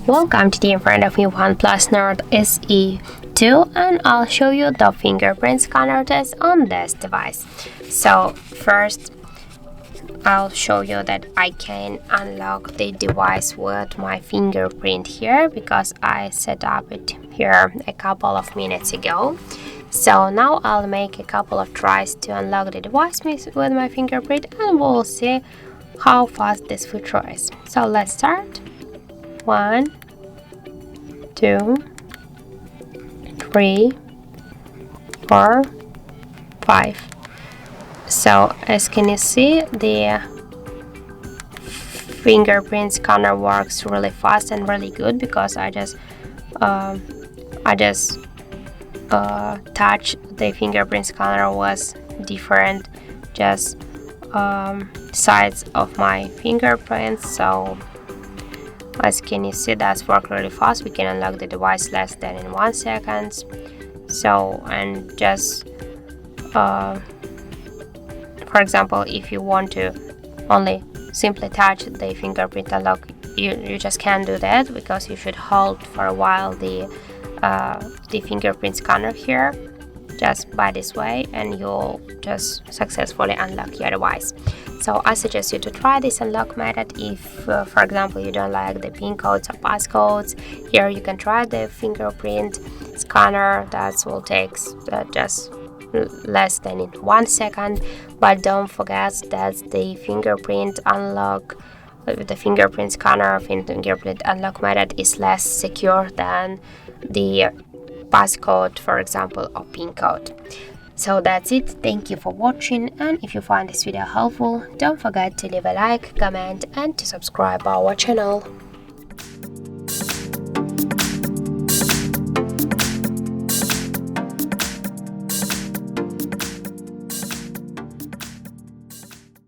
Welcome to the in front of me OnePlus Nord SE 2, and I'll show you the fingerprint scanner test on this device. So first I'll show you that I can unlock the device with my fingerprint here because I set up it here a couple of minutes ago. So now I'll make a couple of tries to unlock the device with my fingerprint, and we'll see how fast this feature is. So let's start. 1, 2, 3, 4, 5. So as can you see, the fingerprint scanner works really fast and really good because I just touch the fingerprint scanner with different sides of my fingerprints. So as can you see, that's work really fast. We can unlock the device less than in 1 second. So, and just for example, if you want to only simply touch the fingerprint unlock, you just can't do that because you should hold for a while the fingerprint scanner here, just by this way, and you'll just successfully unlock your device. So I suggest you to try this unlock method if, for example, you don't like the PIN codes or passcodes. Here you can try the fingerprint scanner. That will take just less than in 1 second, but don't forget that the fingerprint unlock, the fingerprint scanner fingerprint unlock method is less secure than the passcode, for example, or PIN code. So that's it. Thank you for watching, and if you find this video helpful, don't forget to leave a like, comment, and to subscribe our channel.